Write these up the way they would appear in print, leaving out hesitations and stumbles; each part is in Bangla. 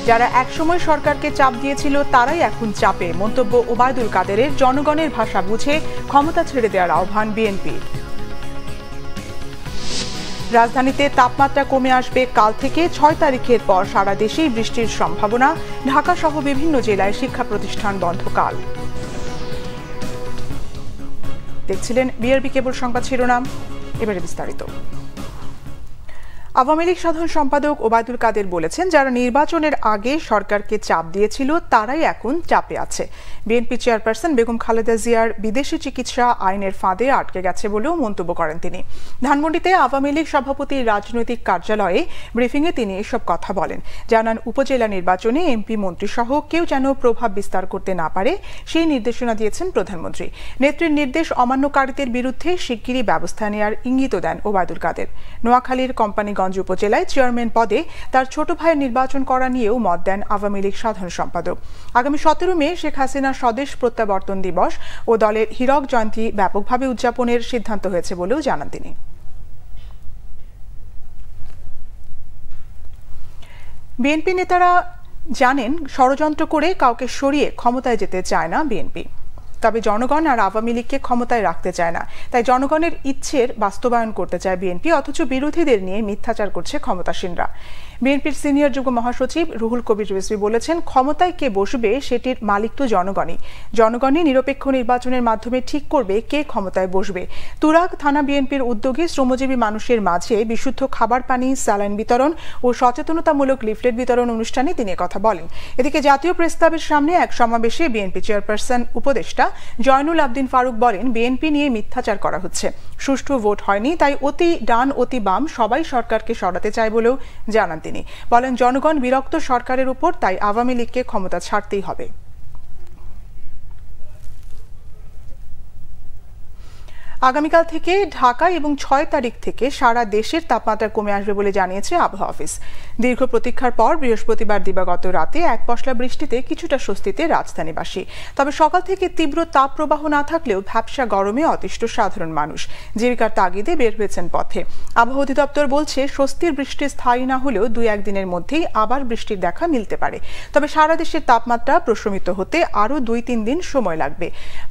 যারা একসময় সরকারকে চাপ দিয়েছিল তারাই এখন চাপে, মন্তব্য ওবায়দুল কাদেরের। জনগণের ভাষা বুঝে ক্ষমতা ছেড়ে দেওয়ার আহ্বান বিএনপির। রাজধানীতে তাপমাত্রা কমে আসবে কাল থেকে। 6 তারিখের পর সারা দেশেই বৃষ্টির সম্ভাবনা। ঢাকা সহ বিভিন্ন জেলায় শিক্ষা প্রতিষ্ঠান বন্ধ কাল। দেখছিলেন বিআরবি কেবল সংবাদ শিরোনাম, এবারে বিস্তারিত। আওয়ামী লীগ সাধারণ সম্পাদক ওবায়দুল কাদের বলেছেন, যারা নির্বাচনের আগে সরকারকে চাপ দিয়েছিল তারাই এখন চাপে আছে। বিএনপি চেয়ারপারসন বেগম খালেদা জিয়ার বিদেশি চিকিৎসা আইনের ফাঁদে আটকে গেছে বলেও মন্তব্য করেন তিনি। ধানমন্ডিতে আওয়ামী লীগ সভাপতির রাজনৈতিক কার্যালয়ে ব্রিফিংয়ে তিনি এসব কথা বলেন। জানান, উপজেলা নির্বাচনে এমপি মন্ত্রী সহ কেউ যেন প্রভাব বিস্তার করতে না পারে সেই নির্দেশনা দিয়েছেন প্রধানমন্ত্রী। নেত্রীর নির্দেশ অমান্যকারীদের বিরুদ্ধে শিগগিরই ব্যবস্থা নেওয়ার ইঙ্গিত দেন ওবায়দুল কাদের। নোয়াখালীর কোম্পানিগঞ্জ উপজেলায় চেয়ারম্যান পদে তার ছোট ভাইয়ের নির্বাচন করা নিয়েও মত দেন আওয়ামী লীগ সাধারণ সম্পাদক। আগামী 17 মে শেখ হাসিনার স্বদেশ প্রত্যাবর্তন দিবস ও দলের হীরক জয়ন্তী ব্যাপকভাবে উদযাপনের সিদ্ধান্ত হয়েছে বলেও জানান তিনি। বিএনপি নেতারা জানেন, ষড়যন্ত্র করে কাউকে সরিয়ে ক্ষমতায় যেতে চায় না বিএনপি। তবে জনগণ আর আওয়ামী লীগকে ক্ষমতায় রাখতে চায় না, তাই জনগণের ইচ্ছের বাস্তবায়ন করতে চায় বিএনপি, অথচ বিরোধীদের নিয়ে মিথ্যাচার করছে ক্ষমতাসীনরা। বিএনপির সিনিয়র যুগ্ম মহাসচিব রুহুল কবির রিজভী বলেছেন, ক্ষমতায় কে বসবে সেটির মালিক তো জনগণই নিরপেক্ষ নির্বাচনের মাধ্যমে ঠিক করবে কে ক্ষমতায় বসবে। তুরাগ থানা বিএনপির উদ্যোগে শ্রমজীবী মানুষের মাঝে বিশুদ্ধ খাবার পানি, স্যালাইন বিতরণ ও সচেতনতামূলক লিফলেট বিতরণ অনুষ্ঠানে তিনি কথা বলেন। এদিকে জাতীয় প্রেস ক্লাবের সামনে এক সমাবেশে বিএনপি চেয়ারপারসন উপদেষ্টা জয়নুল আবদিন ফারুক বলেন, বিএনপি নিয়ে মিথ্যাচার করা হচ্ছে, সুষ্ঠু ভোট হয়নি, তাই অতি ডান অতি বাম সবাই সরকারকে সরাতে চায় বলেও জানান তিনি। বলেন, জনগণ বিরক্ত সরকারের উপর, তাই আওয়ামী লীগকে ক্ষমতা ছাড়তেই হবে। আগামীকাল থেকে ঢাকা এবং 6 তারিখ থেকে সারা দেশের তাপমাত্রা কমে আসবে বলে জানিয়েছে আবহাওয়া অফিস। দীর্ঘ প্রতীক্ষার পর বৃহস্পতিবার দিবাগত রাতে এক পশলা বৃষ্টিতে কিছুটা স্বস্তিতে রাজধানীবাসী। তবে সকাল থেকে তীব্র তাপ প্রবাহ না থাকলেও ভ্যাপসা গরমে অতিষ্ঠ সাধারণ মানুষ জীবিকার তাগিদে বের হয়েছেন পথে। আবহাওয়া অধিদপ্তর বলছে, স্বস্তির বৃষ্টি স্থায়ী না হলেও 2-1 দিনের মধ্যেই আবার বৃষ্টির দেখা মিলতে পারে। তবে সারা দেশের তাপমাত্রা প্রশমিত হতে আরও 2-3 দিন সময় লাগবে।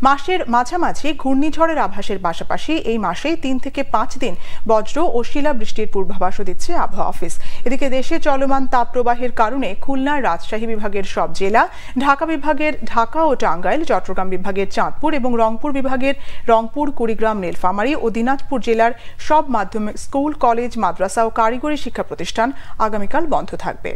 মাসের মাঝামাঝি ঘূর্ণিঝড়ের আভাসের পাশাপাশি এই মাসেই 3 থেকে 5 দিন বজ্র ও শিলাবৃষ্টির পূর্বাভাসও দিচ্ছে আবহাওয়া অফিস। এদিকে দেশে চলমান তাপপ্রবাহের কারণে খুলনার রাজশাহী বিভাগের সব জেলা, ঢাকা বিভাগের ঢাকা ও টাঙ্গাইল, চট্টগ্রাম বিভাগের চাঁদপুর এবং রংপুর বিভাগের রংপুর, কুড়িগ্রাম, নীলফামারী ও দিনাজপুর জেলার সব মাধ্যমিক স্কুল, কলেজ, মাদ্রাসা ও কারিগরি শিক্ষা প্রতিষ্ঠান আগামীকাল বন্ধ থাকবে।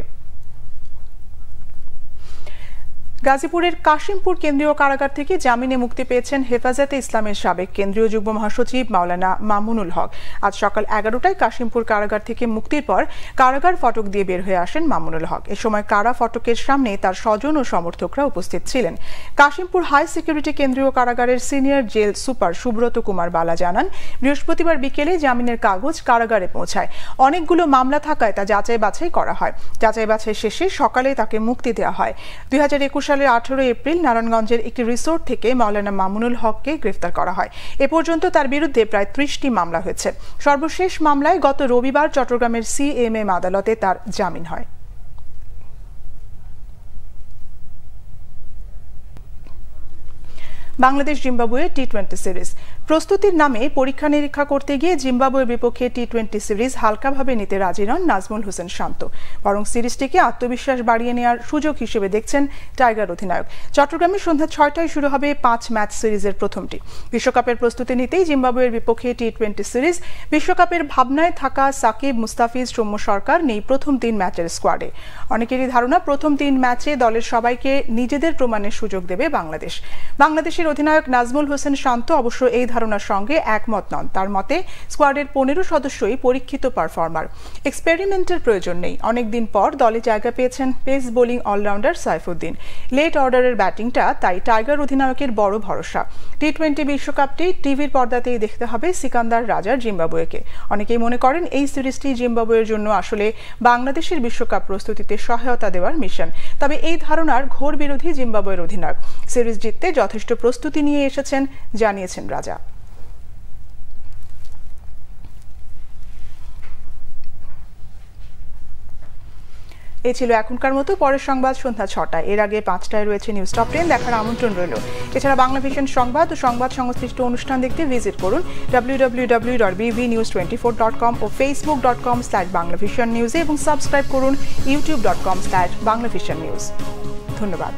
গাজীপুরের কাশিমপুর কেন্দ্রীয় কারাগার থেকে জামিনে মুক্তি পেয়েছেন হেফাজতে ইসলামের সাবেক কেন্দ্রীয় যুগ্ম মহাসচিব মাওলানা মামুনুল হক। আজ সকাল 11টায় কাশিমপুর কারাগার থেকে মুক্তির পর কারাগার ফটক দিয়ে বের হয়ে আসেন মামুনুল হক। এ সময় কারা ফটকের সামনে তার স্বজন ও সমর্থকরা উপস্থিত ছিলেন। কাশিমপুর হাই সিকিউরিটি কেন্দ্রীয় কারাগারের senior jail super Subrata Kumar Bala জানান, বৃহস্পতিবার বিকেলে জামিনের কাগজ কারাগারে পৌঁছায়। অনেকগুলো মামলা থাকায় তা যাচাই বাছাই করা হয়। যাচাই বাছাই শেষে সকালে তাকে মুক্তি দেওয়া হয়। 2021 সালের 18 এপ্রিল নারায়ণগঞ্জের একটি রিসোর্ট থেকে মাওলানা মামুনুল হককে গ্রেফতার করা হয়। এ পর্যন্ত তার বিরুদ্ধে প্রায় 30টি মামলা হয়েছে। সর্বশেষ মামলায় গত রবিবার চট্টগ্রামের সিএমএম আদালতে তার জামিন হয়। বাংলাদেশ জিম্বাবুয়ে টি-20 সিরিজ প্রস্তুতির নামে পরীক্ষা নিরীক্ষা করতে গিয়ে জিম্বাবুয়ের বিপক্ষে টি-20 সিরিজ হালকাভাবে নিতে রাজি নন নাজমুল হোসেন শান্ত। বরং সিরিজটিকে আত্মবিশ্বাস বাড়িয়ে নেওয়ার সুযোগ হিসেবে দেখছেন টাইগার অধিনায়ক। চট্টগ্রামে সন্ধ্যা 6টায় শুরু হবে 5 ম্যাচ সিরিজের প্রথমটি। বিশ্বকাপের প্রস্তুতি নিতেই জিম্বাবুয়ের বিপক্ষে টি-20 সিরিজ। বিশ্বকাপের ভাবনায় থাকা সাকিব, মুস্তাফিজ, সৌম্য সরকার নেই প্রথম 3 ম্যাচের স্কোয়াডে। অনেকেরই ধারণা প্রথম 3 ম্যাচে দলের সবাইকে নিজেদের প্রমাণের সুযোগ দেবে বাংলাদেশ। বাংলাদেশের অধিনায়ক নাজমুল হোসেন শান্ত অবশ্য এই ধারণার সঙ্গে একমত নন। তার মতে স্কোয়াডের 15 সদস্যই পরীক্ষিত পারফর্মার, এক্সপেরিমেন্টের প্রয়োজন নেই। অনেকদিন পর দলে জায়গা পেয়েছেন pace bowling allrounder Saifuddin. Late অর্ডারের ব্যাটিংটা তাই টাইগার অধিনায়কের বড় ভরসা। টি-20 বিশ্বকাপটি টিভির পর্দাতেই দেখতে হবে সিকান্দার রাজার জিম্বাবুয়েকে। অনেকেই মনে করেন এই সিরিজটি জিম্বাবুয়ের জন্য আসলে বাংলাদেশের বিশ্বকাপ প্রস্তুতিতে সহায়তা দেওয়ার মিশন। তবে এই ধারণার ঘোর বিরোধী জিম্বাবুয়ের অধিনায়ক। সিরিজ জিততে যথেষ্ট প্রস্তুতি নিয়ে এসেছেন জানিয়েছেন রাজা। এই ছিল এখনকার মতো। পরের সংবাদ সন্ধ্যা 6টায়। এর আগে 5টায় রয়েছে নিউজ টপ 10 দেখার আমন্ত্রণ রইল। এছাড়া বাংলা ভিশন সংবাদ ও সংবাদ সংশ্লিষ্ট অনুষ্ঠান দেখতে ভিজিট করুন www.bvnews24.com ও facebook.com/banglavisionnews এবং সাবস্ক্রাইব করুন youtube.com/banglavisionnews। ধন্যবাদ।